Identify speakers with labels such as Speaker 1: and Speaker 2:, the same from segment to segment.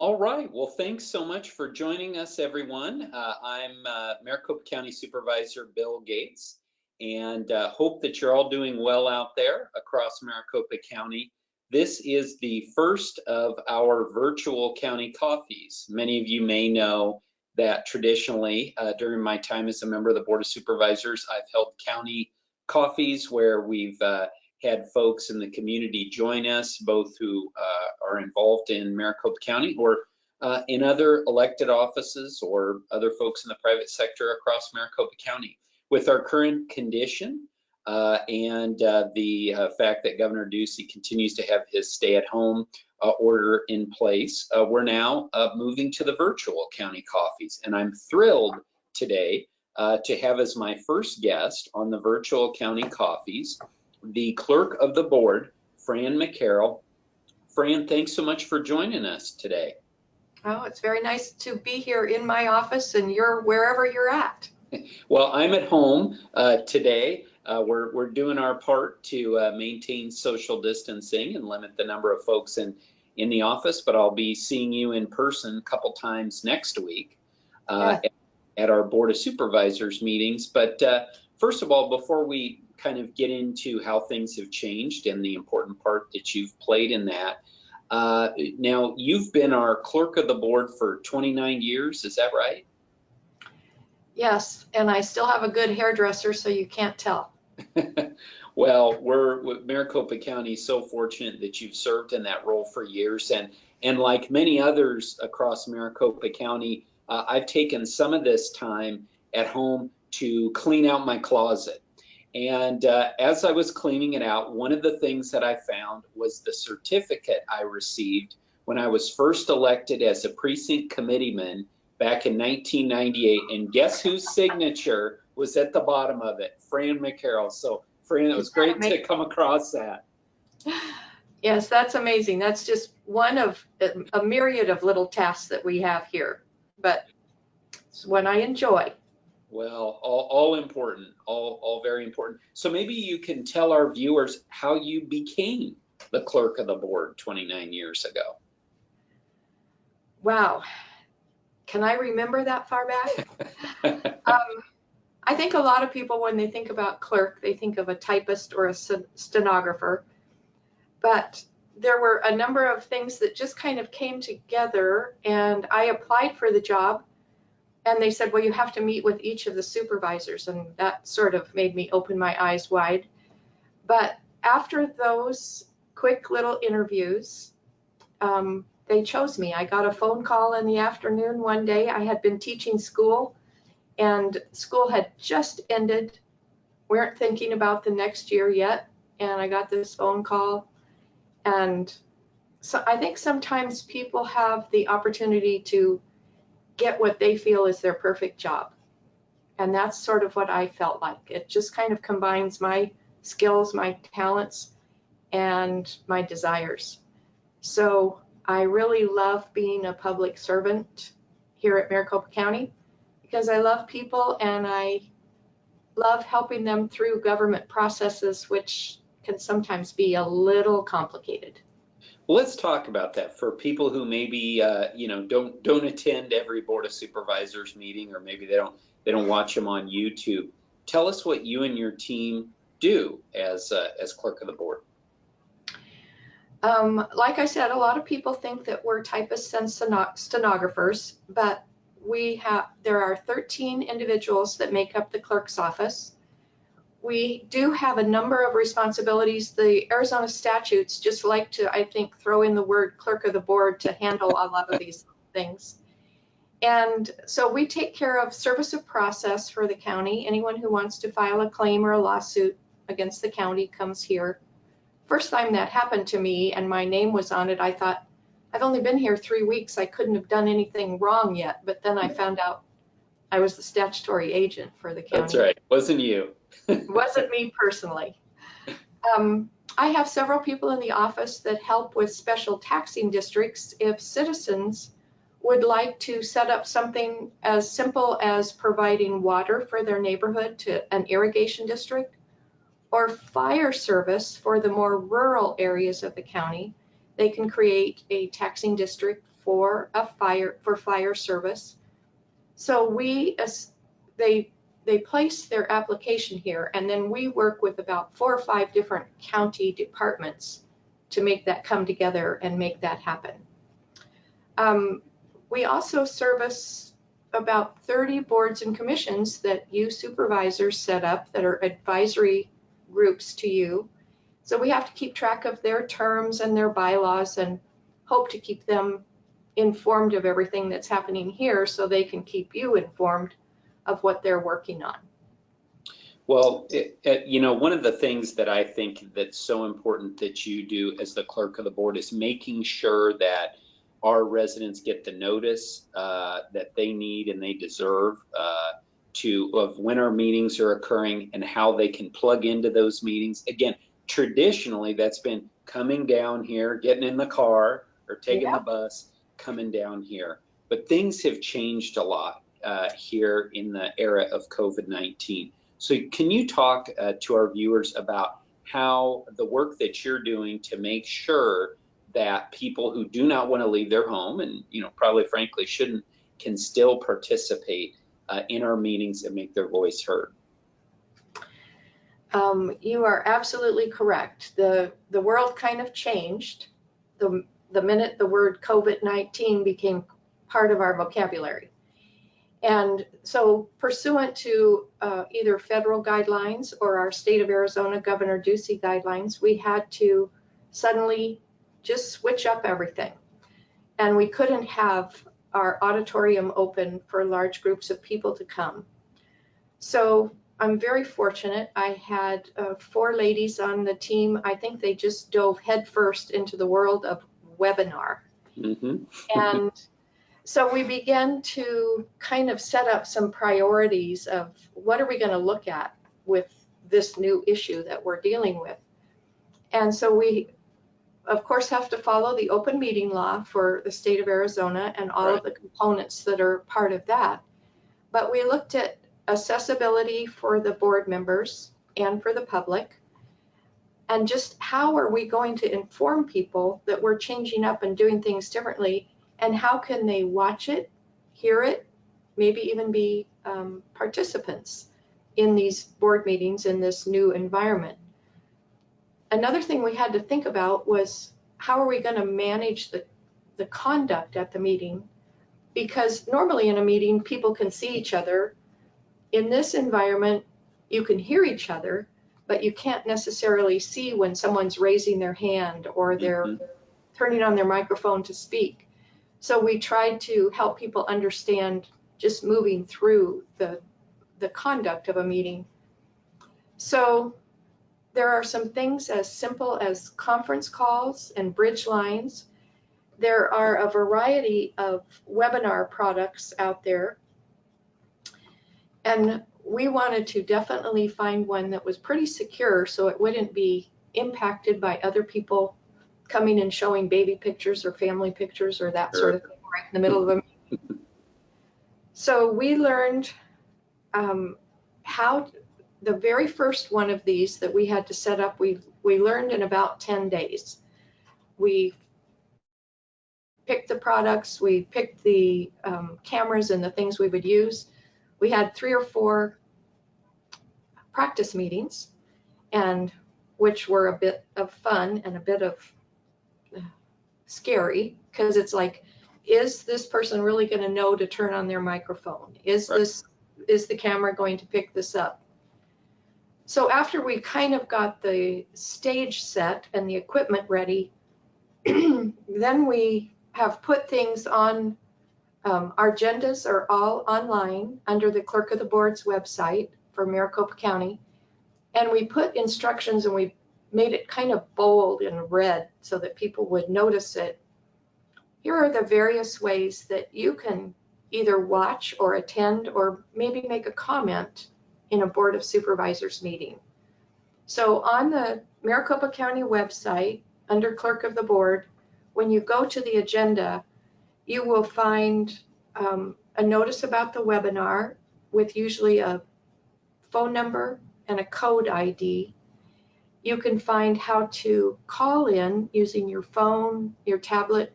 Speaker 1: All right. Well, thanks so much for joining us, everyone. I'm Maricopa County Supervisor Bill Gates, and hope that you're all doing well out there across Maricopa County. This is the first of our virtual county coffees. Many of you may know that traditionally, during my time as a member of the Board of Supervisors, I've held county coffees where we've had folks in the community join us, both who are involved in Maricopa County or in other elected offices or other folks in the private sector across Maricopa County. With our current condition and the fact that Governor Ducey continues to have his stay-at-home order in place, we're now moving to the virtual county coffees. And I'm thrilled today to have as my first guest on the virtual county coffees the clerk of the board, Fran McCarroll. Fran, thanks so much for joining us today.
Speaker 2: Oh, it's very nice to be here in my office, and you're wherever you're at.
Speaker 1: Well, I'm at home today. We're doing our part to maintain social distancing and limit the number of folks in the office, but I'll be seeing you in person a couple times next week at our Board of Supervisors meetings. But first of all, before we kind of get into how things have changed and the important part that you've played in that, now you've been our clerk of the board for 29 years, is that right?
Speaker 2: Yes, and I still have a good hairdresser, so you can't tell.
Speaker 1: Well, we're Maricopa County so fortunate that you've served in that role for years, and like many others across Maricopa County, I've taken some of this time at home to clean out my closet. And as I was cleaning it out, one of the things that I found was the certificate I received when I was first elected as a precinct committeeman back in 1998. And guess whose signature was at the bottom of it? Fran McCarroll. So Fran, it was great to come across that.
Speaker 2: Yes, that's amazing. That's just one of a myriad of little tasks that we have here, but it's one I enjoy.
Speaker 1: Well, all important, all very important. So maybe you can tell our viewers how you became the clerk of the board 29 years ago.
Speaker 2: Wow. Can I remember that far back? I think a lot of people, when they think about clerk, they think of a typist or a stenographer. But there were a number of things that just kind of came together, and I applied for the job. And they said, well, you have to meet with each of the supervisors, and that sort of made me open my eyes wide. But after those quick little interviews, they chose me. I got a phone call in the afternoon one day. I had been teaching school, and school had just ended. We weren't thinking about the next year yet, and I got this phone call. And so I think sometimes people have the opportunity to get what they feel is their perfect job. And that's sort of what I felt like. It just kind of combines my skills, my talents, and my desires. So I really love being a public servant here at Maricopa County because I love people and I love helping them through government processes, which can sometimes be a little complicated.
Speaker 1: Well, let's talk about that for people who maybe don't attend every Board of Supervisors meeting, or maybe they don't watch them on YouTube. Tell us what you and your team do as clerk of the board.
Speaker 2: Like I said, a lot of people think that we're typists and stenographers, but there are 13 individuals that make up the clerk's office. We do have a number of responsibilities. The Arizona statutes just like to, I think, throw in the word clerk of the board to handle a lot of these things. And so we take care of service of process for the county. Anyone who wants to file a claim or a lawsuit against the county comes here. First time that happened to me and my name was on it, I thought, I've only been here 3 weeks. I couldn't have done anything wrong yet. But then I found out I was the statutory agent for the county.
Speaker 1: That's right. Wasn't you.
Speaker 2: Wasn't me personally. I have several people in the office that help with special taxing districts if citizens would like to set up something as simple as providing water for their neighborhood to an irrigation district, or fire service for the more rural areas of the county. They can create a taxing district for fire service. So they place their application here, and then we work with about 4 or 5 different county departments to make that come together and make that happen. We also service about 30 boards and commissions that you supervisors set up that are advisory groups to you. So we have to keep track of their terms and their bylaws and hope to keep them informed of everything that's happening here so they can keep you informed of what they're working on.
Speaker 1: Well, one of the things that I think that's so important that you do as the clerk of the board is making sure that our residents get the notice that they need and they deserve of when our meetings are occurring and how they can plug into those meetings. Again, traditionally, that's been coming down here, getting in the car or taking the bus, coming down here. But things have changed a lot here in the era of COVID-19. So can you talk to our viewers about how the work that you're doing to make sure that people who do not want to leave their home and, probably frankly shouldn't, can still participate in our meetings and make their voice heard?
Speaker 2: You are absolutely correct. The world kind of changed the minute the word COVID-19 became part of our vocabulary. And so pursuant to either federal guidelines or our state of Arizona Governor Ducey guidelines, we had to suddenly just switch up everything. And we couldn't have our auditorium open for large groups of people to come. So I'm very fortunate. I had 4 ladies on the team. I think they just dove headfirst into the world of webinar. And so we began to kind of set up some priorities of what are we going to look at with this new issue that we're dealing with. And so we, of course, have to follow the open meeting law for the state of Arizona and all of the components that are part of that. But we looked at accessibility for the board members and for the public, and just how are we going to inform people that we're changing up and doing things differently, and how can they watch it, hear it, maybe even be participants in these board meetings in this new environment. Another thing we had to think about was how are we going to manage the conduct at the meeting, because normally in a meeting people can see each other. In this environment you can hear each other, but you can't necessarily see when someone's raising their hand or they're turning on their microphone to speak. So we tried to help people understand just moving through the conduct of a meeting. So there are some things as simple as conference calls and bridge lines. There are a variety of webinar products out there. And we wanted to definitely find one that was pretty secure so it wouldn't be impacted by other people coming and showing baby pictures or family pictures or that sort of thing right in the middle of a meeting. So we learned how the very first one of these that we had to set up, we learned in about 10 days. We picked the products, we picked the cameras and the things we would use. We had 3 or 4 practice meetings, and which were a bit of fun and a bit of scary, because it's like, is this person really going to know to turn on their microphone? Is the camera going to pick this up? So after we kind of got the stage set and the equipment ready, then we have put things on. Our agendas are all online under the Clerk of the Board's website for Maricopa County. And we put instructions and we made it kind of bold and red so that people would notice it. Here are the various ways that you can either watch or attend or maybe make a comment in a Board of Supervisors meeting. So on the Maricopa County website, under Clerk of the Board, when you go to the agenda, you will find a notice about the webinar with usually a phone number and a code ID. You can find how to call in using your phone, your tablet,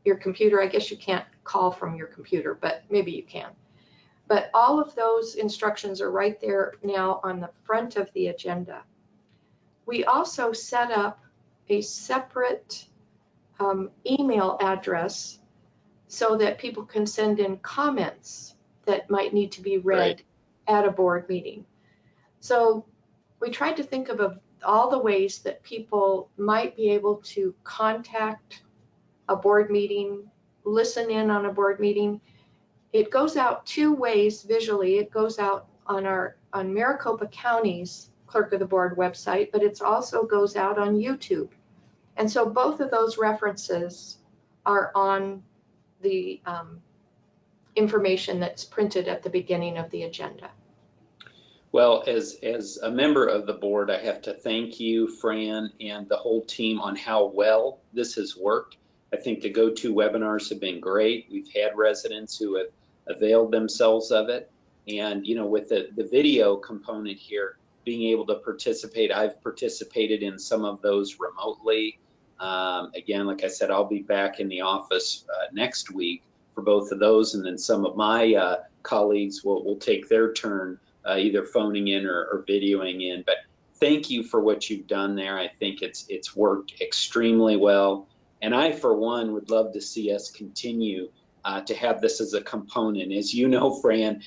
Speaker 2: your computer. I guess you can't call from your computer, but maybe you can. But all of those instructions are right there now on the front of the agenda. We also set up a separate email address so that people can send in comments that might need to be read at a board meeting. So we tried to think of all the ways that people might be able to contact a board meeting, listen in on a board meeting. It goes out two ways visually. It goes out on Maricopa County's Clerk of the Board website, but it also goes out on YouTube. And so both of those references are on the information that's printed at the beginning of the agenda.
Speaker 1: Well, as a member of the board, I have to thank you, Fran, and the whole team on how well this has worked. I think the go-to webinars have been great. We've had residents who have availed themselves of it. And, you know, with the video component here, being able to participate, I've participated in some of those remotely. Again, like I said, I'll be back in the office next week for both of those. And then some of my colleagues will take their turn either phoning in or videoing in. But thank you for what you've done there. I think it's worked extremely well. And I, for one, would love to see us continue to have this as a component. As you know, Fran,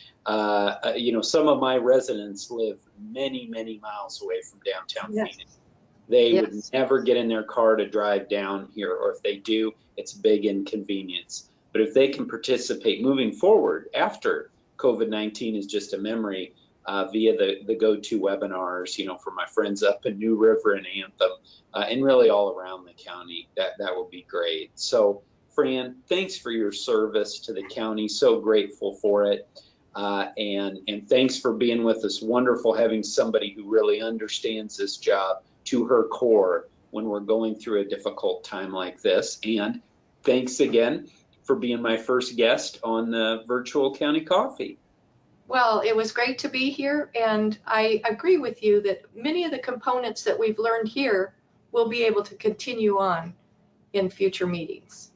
Speaker 1: you know, some of my residents live many, many miles away from downtown Phoenix. They would never get in their car to drive down here, or if they do, it's a big inconvenience. But if they can participate moving forward after COVID-19 is just a memory, via the go-to webinars, you know, for my friends up in New River and Anthem, and really all around the county, that would be great. So, Fran, thanks for your service to the county. So grateful for it. And thanks for being with us. Wonderful having somebody who really understands this job to her core when we're going through a difficult time like this. And thanks again for being my first guest on the virtual county coffee.
Speaker 2: Well, it was great to be here, and I agree with you that many of the components that we've learned here will be able to continue on in future meetings.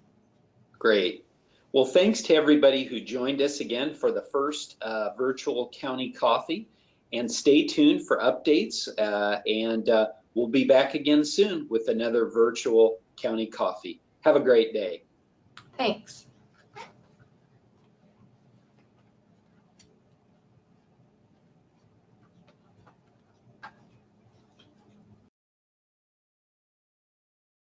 Speaker 2: Great.
Speaker 1: Well, thanks to everybody who joined us again for the first virtual county coffee, and stay tuned for updates, and we'll be back again soon with another virtual county coffee. Have a great day.
Speaker 2: Thanks.